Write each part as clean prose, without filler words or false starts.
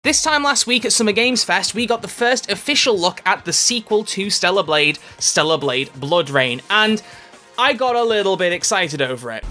This time last week at Summer Games Fest, we got the first official look at the sequel to Stellar Blade Blood Rain, and I got a little bit excited over it.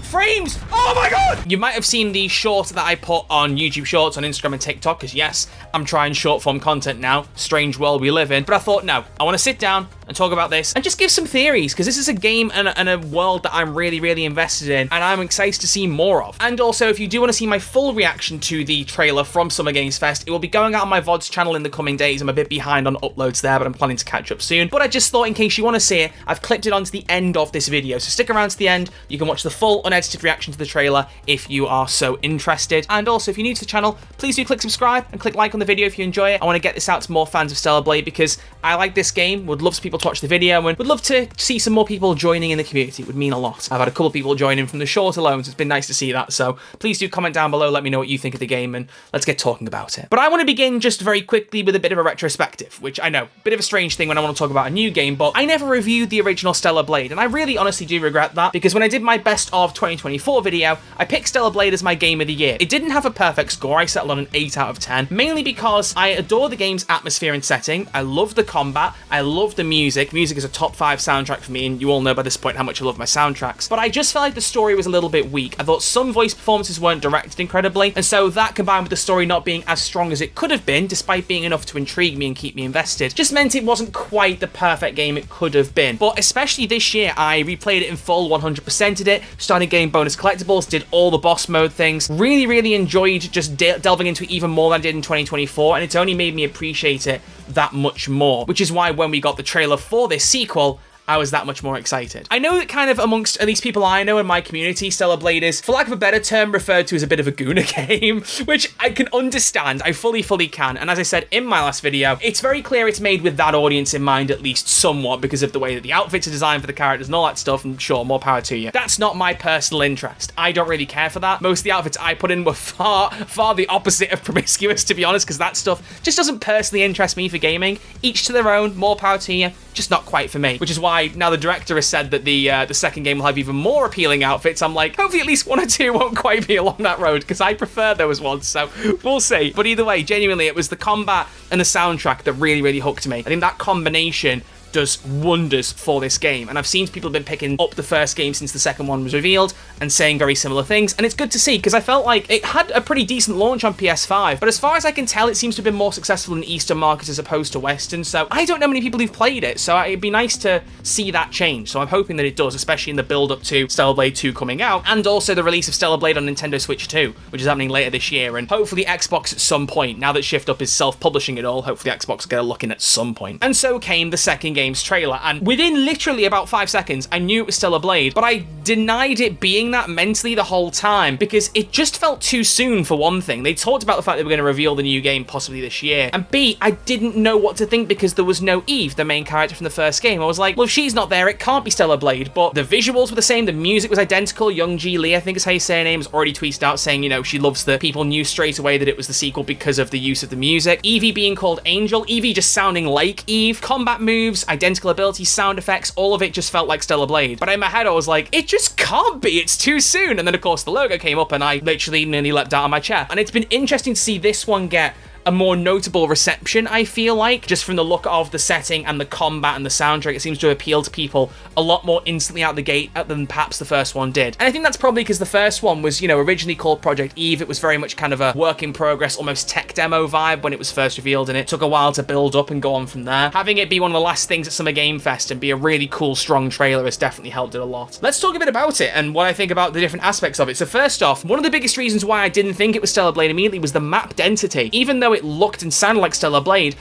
Frames! Oh my god! You might have seen the short that I put on YouTube Shorts, on Instagram and TikTok, because yes, I'm trying short form content now, strange world we live in, but I thought, no, I want to sit down and talk about this and just give some theories, because this is a game and a world that I'm really invested in, and I'm excited to see more of. And also, if you do want to see my full reaction to the trailer from Summer Games Fest, it will be going out on my VODs channel in the coming days. I'm a bit behind on uploads there, but I'm planning to catch up soon. But I just thought, in case you want to see it, I've clipped it onto the end of this video, so stick around to the end. You can watch the full unedited reaction to the trailer if you are so interested. And also, if you're new to the channel, please do click subscribe and click like on the video if you enjoy it. I want to get this out to more fans of Stellar Blade because I like this game, would love for people to watch the video, and would love to see some more people joining in the community. It would mean a lot. I've had a couple of people join in from the short alone, so it's been nice to see that. So please do comment down below, let me know what you think of the game, and let's get talking about it. But I want to begin just very quickly with a bit of a retrospective, which I know, bit of a strange thing when I want to talk about a new game, but I never reviewed the original Stellar Blade, and I really honestly do regret that, because when I did my best of 2024 video, I picked Stellar Blade as my game of the year. It didn't have a perfect score, I settled on an 8 out of 10, mainly because I adore the game's atmosphere and setting, I love the combat, I love the music. Music is a top 5 soundtrack for me, and you all know by this point how much I love my soundtracks, but I just felt like the story was a little bit weak. I thought some voice performances weren't directed incredibly, and so that combined with the story not being as strong as it could have been, despite being enough to intrigue me and keep me invested, just meant it wasn't quite the perfect game it could have been. But especially this year, I replayed it in full, 100%ed it, started getting bonus collectibles, did all the boss mode things, really enjoyed just delving into it even more than I did in 2024, and it's only made me appreciate it that much more, which is why when we got the trailer for this sequel, I was that much more excited. I know that kind of amongst at least people I know in my community, Stellar Blade is, for lack of a better term, referred to as a bit of a gooner game, which I can understand. I fully can. And as I said in my last video, it's very clear it's made with that audience in mind, at least somewhat, because of the way that the outfits are designed for the characters and all that stuff, and sure, more power to you. That's not my personal interest. I don't really care for that. Most of the outfits I put in were far the opposite of promiscuous, to be honest, because that stuff just doesn't personally interest me for gaming. Each to their own, more power to you, just not quite for me, which is why now the director has said that the second game will have even more appealing outfits. I'm like, hopefully at least 1 or 2 won't quite be along that road, because I prefer those ones, so we'll see. But either way, genuinely, it was the combat and the soundtrack that really hooked me. I think that combination does wonders for this game, and I've seen people have been picking up the first game since the second one was revealed and saying very similar things, and it's good to see, because I felt like it had a pretty decent launch on PS5, but as far as I can tell, it seems to have been more successful in Eastern markets as opposed to Western, so I don't know many people who've played it, so it'd be nice to see that change, so I'm hoping that it does, especially in the build-up to Stellar Blade 2 coming out, and also the release of Stellar Blade on Nintendo Switch 2, which is happening later this year, and hopefully Xbox at some point. Now that ShiftUp is self-publishing it all, hopefully Xbox will get a look in at some point. And so came the second game's trailer, and within literally about 5 seconds, I knew it was Stellar Blade, but I denied it being that mentally the whole time, because it just felt too soon, for one thing. They talked about the fact they were going to reveal the new game possibly this year, and B, I didn't know what to think because there was no Eve, the main character from the first game. I was like, well, if she's not there, it can't be Stellar Blade, but the visuals were the same, the music was identical. Young G Lee, I think is how you say her name, has already tweeted out saying, you know, she loves that people knew straight away that it was the sequel because of the use of the music. Evie being called Angel, Evie just sounding like Eve, combat moves, identical abilities, sound effects, all of it just felt like Stellar Blade. But in my head, I was like, it just can't be, it's too soon. And then, of course, the logo came up and I literally nearly leapt out of my chair. And it's been interesting to see this one get a more notable reception, I feel like, just from the look of the setting and the combat and the soundtrack. It seems to appeal to people a lot more instantly out the gate than perhaps the first one did. And I think that's probably because the first one was, you know, originally called Project Eve. It was very much kind of a work in progress, almost tech demo vibe when it was first revealed, and it took a while to build up and go on from there. Having it be one of the last things at Summer Game Fest and be a really cool, strong trailer has definitely helped it a lot. Let's talk a bit about it and what I think about the different aspects of it. So first off, one of the biggest reasons why I didn't think it was Stellar Blade immediately was the map density. Even though it looked and sounded like Stellar Blade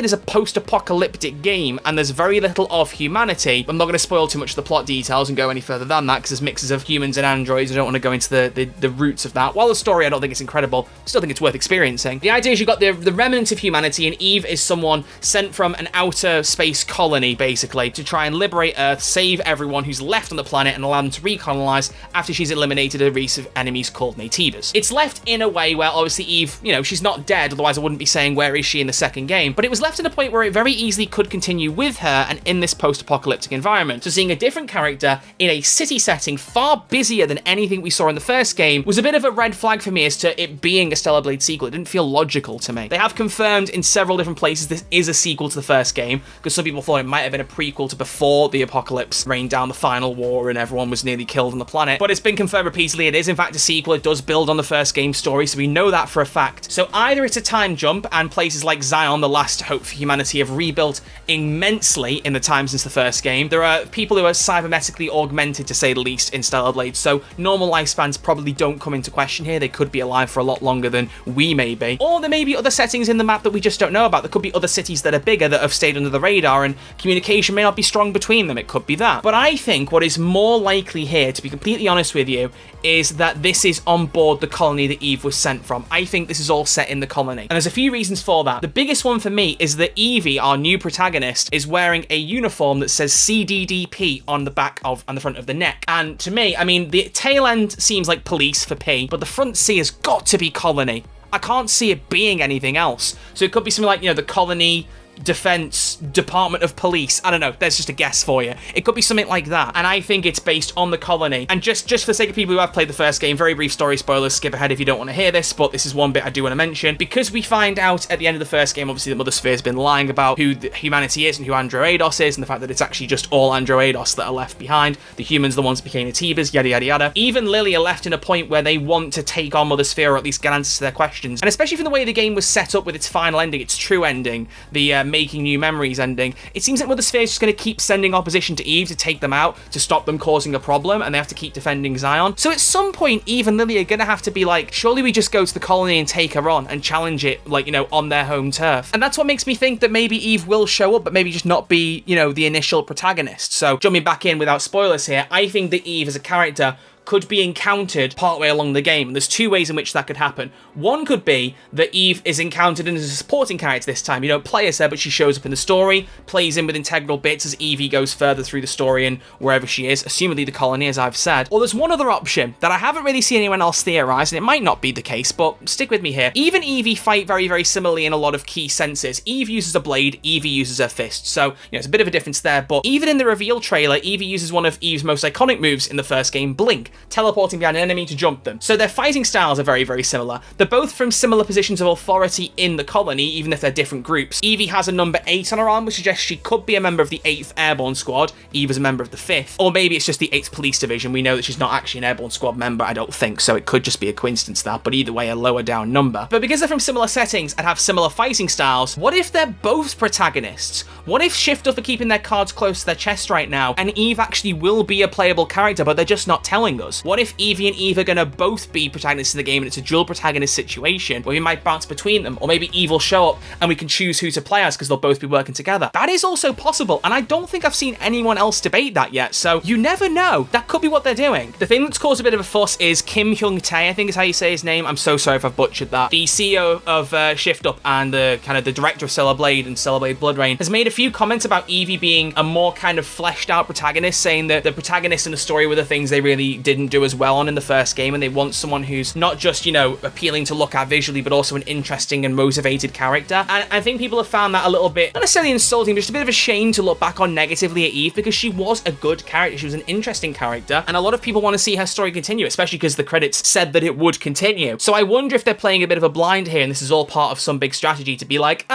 is a post-apocalyptic game, and there's very little of humanity. I'm not going to spoil too much of the plot details and go any further than that, because there's mixes of humans and androids. I don't want to go into the roots of that. While the story, I don't think it's incredible, still think it's worth experiencing. The idea is you've got the remnants of humanity, and Eve is someone sent from an outer space colony, basically, to try and liberate Earth, save everyone who's left on the planet, and allow them to recolonize after she's eliminated a race of enemies called Nativas. It's left in a way where, obviously, Eve, you know, she's not dead, otherwise otherwise I wouldn't be saying where is she in the second game. But it was left in a point where it very easily could continue with her and in this post-apocalyptic environment. So seeing a different character in a city setting far busier than anything we saw in the first game was a bit of a red flag for me as to it being a Stellar Blade sequel. It didn't feel logical to me. They have confirmed in several different places this is a sequel to the first game, because some people thought it might have been a prequel to before the apocalypse rained down the final war and everyone was nearly killed on the planet. But it's been confirmed repeatedly it is in fact a sequel. It does build on the first game story, so we know that for a fact. So either it's a time jump and places like Zion, the last hope for humanity, have rebuilt immensely in the time since the first game. There are people who are cybernetically augmented, to say the least, in Stellar Blade, so normal lifespans probably don't come into question here. They could be alive for a lot longer than we may be. Or there may be other settings in the map that we just don't know about. There could be other cities that are bigger that have stayed under the radar and communication may not be strong between them. It could be that. But I think what is more likely here, to be completely honest with you, is that this is on board the colony that Eve was sent from. I think this is all set in the colony. And there's a few reasons for that. The biggest one for me is that Evie, our new protagonist, is wearing a uniform that says CDDP on the front of the neck. And to me, I mean, the tail end seems like police for P, but the front C has got to be colony. I can't see it being anything else. So it could be something like, the colony Defense Department of Police. I don't know, that's just a guess for you. It could be something like that, and I think it's based on the colony. And just for the sake of people who have played the first game, very brief story spoilers, skip ahead if you don't want to hear this, but this is one bit I do want to mention. Because we find out at the end of the first game, obviously, that Mother Sphere's been lying about who humanity is and who Androidos is, and the fact that it's actually just all Androidos that are left behind. The humans, the ones that became Nativas, yada yada yada. Even Lily are left in a point where they want to take on Mother Sphere, or at least get answers to their questions. And especially from the way the game was set up with its final ending, its true ending, the making new memories ending, it seems like Mother Sphere is just going to keep sending opposition to Eve to take them out, to stop them causing a problem, and they have to keep defending Zion. So at some point, Eve and Lily are going to have to be like, surely we just go to the colony and take her on and challenge it, like, on their home turf. And that's what makes me think that maybe Eve will show up, but maybe just not be, the initial protagonist. So jumping back in without spoilers here, I think that Eve as a character could be encountered partway along the game. And there's two ways in which that could happen. One could be that Eve is encountered as a supporting character this time. You don't play as her, but she shows up in the story, plays in with integral bits as Evie goes further through the story and wherever she is, assumedly the colony, as I've said. Or there's one other option that I haven't really seen anyone else theorize, and it might not be the case, but stick with me here. Eve and Evie fight very, very similarly in a lot of key senses. Eve uses a blade, Evie uses her fist. So, it's a bit of a difference there, but even in the reveal trailer, Evie uses one of Eve's most iconic moves in the first game, Blink, teleporting behind an enemy to jump them. So their fighting styles are very, very similar. They're both from similar positions of authority in the colony, even if they're different groups. Evie has a number 8 on her arm, which suggests she could be a member of the 8th Airborne Squad. Eve is a member of the 5th. Or maybe it's just the 8th Police Division. We know that she's not actually an Airborne Squad member, I don't think, so it could just be a coincidence that, but either way, a lower down number. But because they're from similar settings and have similar fighting styles, what if they're both protagonists? What if ShiftUp are keeping their cards close to their chest right now, and Eve actually will be a playable character, but they're just not telling us? What if Evie and Eve are going to both be protagonists in the game and it's a dual protagonist situation where we might bounce between them? Or maybe Eve will show up and we can choose who to play as because they'll both be working together. That is also possible, and I don't think I've seen anyone else debate that yet, so you never know. That could be what they're doing. The thing that's caused a bit of a fuss is Kim Hyung-tae, I think is how you say his name. I'm so sorry if I've butchered that. The CEO of ShiftUp and the director of Stellar Blade and Stellar Blade BloodRayne has made a few comments about Evie being a more kind of fleshed out protagonist, saying that the protagonist in the story were the things they really didn't do as well on in the first game, and they want someone who's not just, appealing to look at visually, but also an interesting and motivated character. And I think people have found that a little bit, not necessarily insulting, but just a bit of a shame to look back on negatively at Eve, because she was a good character. She was an interesting character, and a lot of people want to see her story continue, especially because the credits said that it would continue. So I wonder if they're playing a bit of a blind here, and this is all part of some big strategy to be like,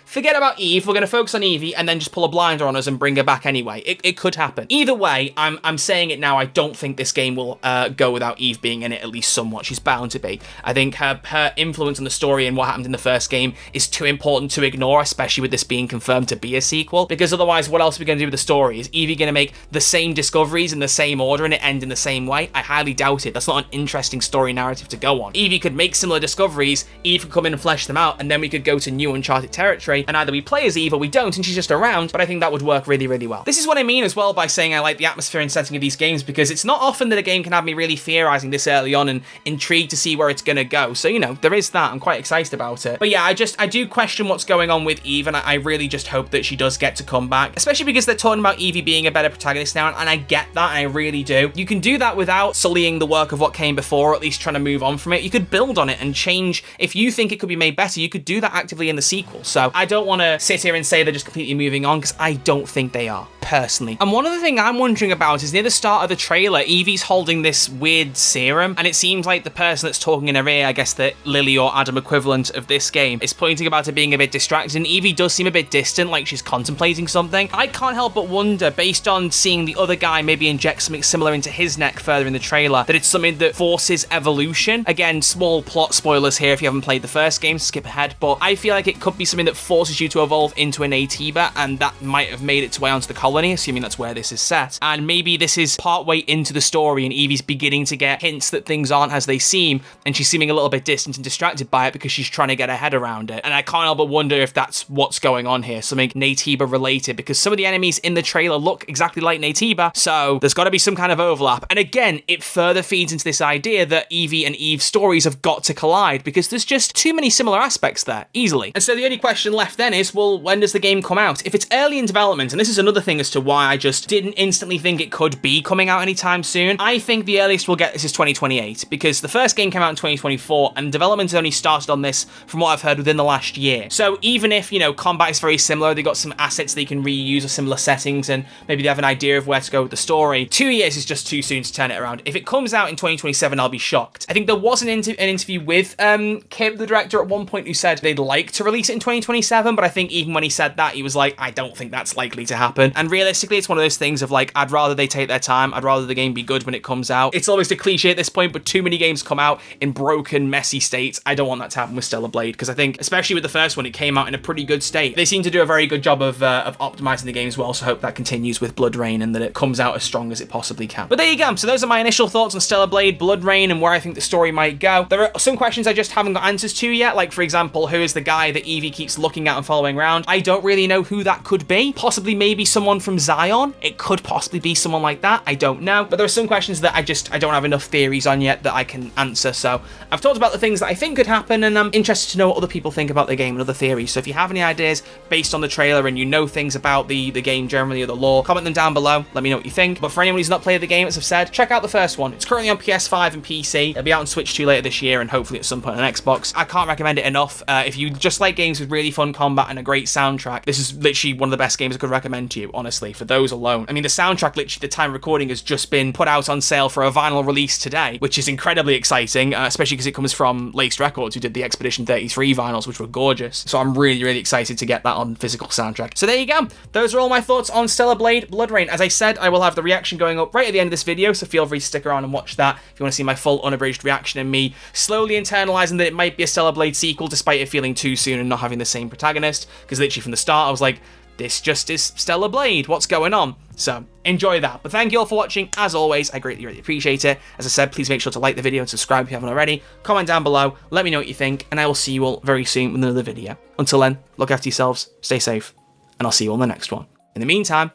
forget about Eve, we're going to focus on Evie, and then just pull a blinder on us and bring her back anyway. It could happen. Either way, I'm saying it now, I don't think this game will go without Eve being in it, at least somewhat. She's bound to be. I think her influence on the story and what happened in the first game is too important to ignore, especially with this being confirmed to be a sequel, because otherwise what else are we going to do with the story? Is Evie going to make the same discoveries in the same order and it end in the same way? I highly doubt it. That's not an interesting story narrative to go on. Evie could make similar discoveries, Eve could come in and flesh them out, and then we could go to new uncharted territory, and either we play as Eve or we don't, and she's just around, but I think that would work really, really well. This is what I mean as well by saying I like the atmosphere and setting of these games, because it's not often that a game can have me really theorizing this early on and intrigued to see where it's gonna go. So, you know, there is that. I'm quite excited about it. But yeah, I do question what's going on with Eve, and I really just hope that she does get to come back, especially because they're talking about Evie being a better protagonist now, and I get that, I really do. You can do that without sullying the work of what came before, or at least trying to move on from it. You could build on it and change. If you think it could be made better, you could do that actively in the sequel. So I don't want to sit here and say they're just completely moving on, because I don't think they are, personally. And one other thing I'm wondering about is near the start of the trailer, Evie's holding this weird serum, and it seems like the person that's talking in her ear, I guess the Lily or Adam equivalent of this game, is pointing about it being a bit distracted, and Evie does seem a bit distant, like she's contemplating something. I can't help but wonder, based on seeing the other guy maybe inject something similar into his neck further in the trailer, that it's something that forces evolution. Again, small plot spoilers here if you haven't played the first game, skip ahead, but I feel like it could be something that forces you to evolve into an Natiba, and that might have made its way onto the colony, assuming that's where this is set. And maybe this is partway into the story, and Evie's beginning to get hints that things aren't as they seem, and she's seeming a little bit distant and distracted by it because she's trying to get her head around it. And I can't help but wonder if that's what's going on here, something Natiba related, because some of the enemies in the trailer look exactly like Natiba, so there's got to be some kind of overlap. And again, it further feeds into this idea that Evie and Eve's stories have got to collide, because there's just too many similar aspects there, easily. And so the only question left then is, well, when does the game come out? If it's early in development, and this is another thing as to why I just didn't instantly think it could be coming out anytime soon, I think the earliest we'll get this is 2028, because the first game came out in 2024, and development has only started on this, from what I've heard, within the last year. So even if, you know, combat is very similar, they've got some assets they can reuse or similar settings, and maybe they have an idea of where to go with the story, 2 years is just too soon to turn it around. If it comes out in 2027, I'll be shocked. I think there was an interview with Kim, the director, at one point, who said they'd like to release it in 2027, but I think even when he said that, he was like, I don't think that's likely to happen. And realistically, it's one of those things of like, I'd rather they take their time, I'd rather the game be good when it comes out. It's almost a cliche at this point, but too many games come out in broken, messy states. I don't want that to happen with Stellar Blade, because I think, especially with the first one, it came out in a pretty good state. They seem to do a very good job of optimizing the game as well, so I hope that continues with Blood Rain and that it comes out as strong as it possibly can. But there you go. So those are my initial thoughts on Stellar Blade, Blood Rain, and where I think the story might go. There are some questions I just haven't got answers to yet, like, for example, who is the guy that Evie keeps looking at and following around? I don't really know who that could be. Possibly maybe someone from Zion. It could possibly be someone like that. I don't know. But there are some questions that I don't have enough theories on yet that I can answer. So I've talked about the things that I think could happen, and I'm interested to know what other people think about the game and other theories. So if you have any ideas based on the trailer and you know things about the game generally or the lore, comment them down below. Let me know what you think. But for anyone who's not played the game, as I've said, check out the first one. It's currently on PS5 and PC. It'll be out on Switch 2 later this year, and hopefully at some point on Xbox. I can't recommend it enough. If you just like games with really fun combat and a great soundtrack, this is literally one of the best games I could recommend to you, honestly, for those alone. I mean, the soundtrack, literally, the time of recording, has just been put out on sale for a vinyl release today, which is incredibly exciting, especially because it comes from Laced Records, who did the Expedition 33 vinyls, which were gorgeous. So I'm really, really excited to get that on physical soundtrack. So there you go. Those are all my thoughts on Stellar Blade, Blood Rain. As I said, I will have the reaction going up right at the end of this video, so feel free to stick around and watch that if you want to see my full unabridged reaction and me slowly internalizing that it might be a Stellar Blade sequel, despite it feeling too soon and not having the same protagonist, because literally from the start I was like, this just is Stellar Blade, what's going on? So enjoy that. But thank you all for watching. As always, I greatly, really appreciate it. As I said, please make sure to like the video and subscribe if you haven't already. Comment down below, let me know what you think, and I will see you all very soon with another video. Until then, look after yourselves, stay safe, and I'll see you all in the next one. In the meantime,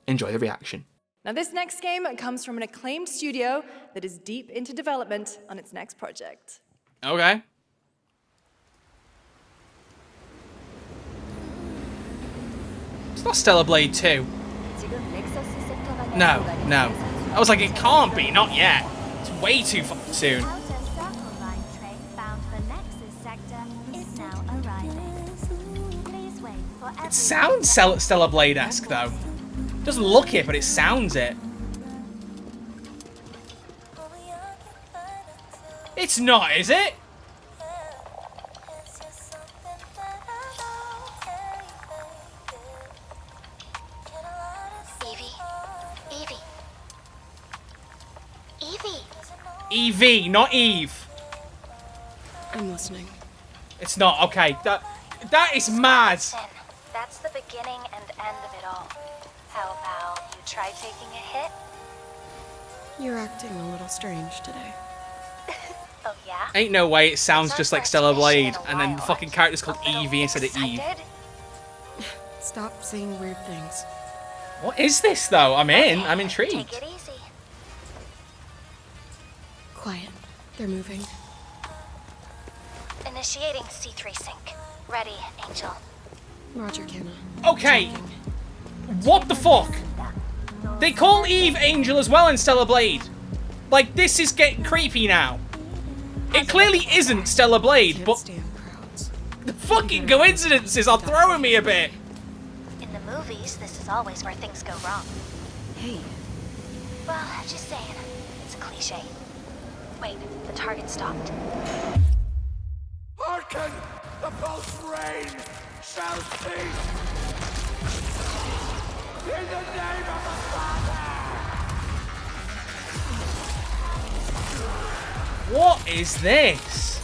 enjoy the reaction. Now, this next game comes from an acclaimed studio that is deep into development on its next project. Okay. It's not Stellar Blade 2. No. I was like, it can't be, not yet. It's way too soon. It sounds Stellar Blade-esque, though. It doesn't look it, but it sounds it. It's not, is it? Evie, not Eve. I'm listening. It's not, okay. That is mad. That's the beginning and end of it all. How about you try taking a hit? You're acting a little strange today. Oh yeah? Ain't no way it sounds just like Stellar Blade, and then the fucking character's called Evie instead of Eve. Stop saying weird things. What is this, though? I'm intrigued. Take it easy. Quiet. They're moving. Initiating C3 sync. Ready, Angel. Roger, Kenna. Okay. What the fuck? They call Eve Angel as well in Stellar Blade. Like, this is getting creepy now. It clearly isn't Stellar Blade, but the fucking coincidences are throwing me a bit. In the movies, this is always where things go wrong. Hey. Well, just saying. It's a cliche. Wait, the target stopped. Hearken! The pulse rain shall cease! In the name of the Father! What is this?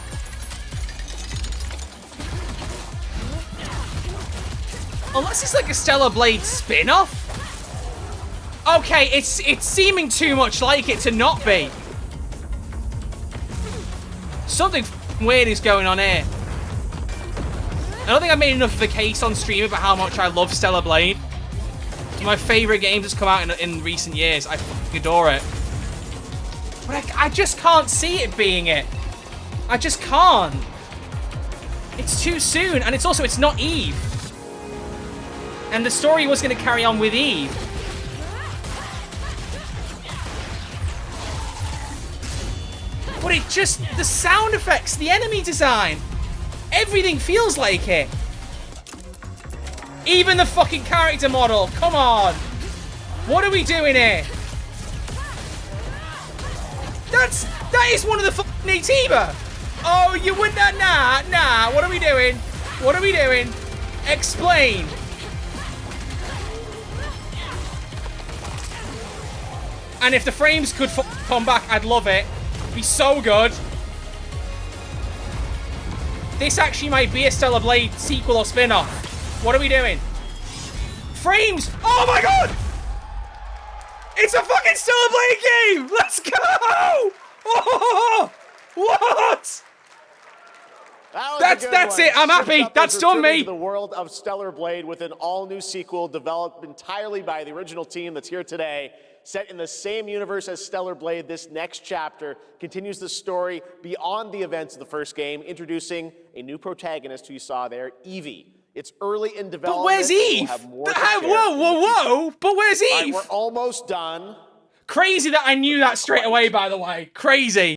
Unless it's like a Stellar Blade spin-off? Okay, it's seeming too much like it to not be. Something weird is going on here. I don't think I made enough of a case on stream about how much I love Stellar Blade. It's my favorite game that's come out in recent years. I fucking adore it. But I just can't see it being it. I just can't. It's too soon, and it's not Eve. And the story was going to carry on with Eve. But it just, the sound effects, the enemy design, everything feels like it. Even the fucking character model, come on. What are we doing here? That is one of the fucking Natiba. Oh, you wouldn't, nah, what are we doing? What are we doing? Explain. And if the frames could come back, I'd love it. It'd be so good. This actually might be a Stellar Blade sequel or spin-off. What are we doing? Frames! Oh my god! It's a fucking Stellar Blade game! Let's go! Oh, what? That's it. I'm happy. That's done me. The world of Stellar Blade with an all-new sequel developed entirely by the original team that's here today. Set in the same universe as Stellar Blade, this next chapter continues the story beyond the events of the first game, introducing a new protagonist who you saw there, Evie. It's early in development. But where's Eve? Whoa. But where's Eve? Right, we're almost done. Crazy that I knew that straight away, by the way. Crazy.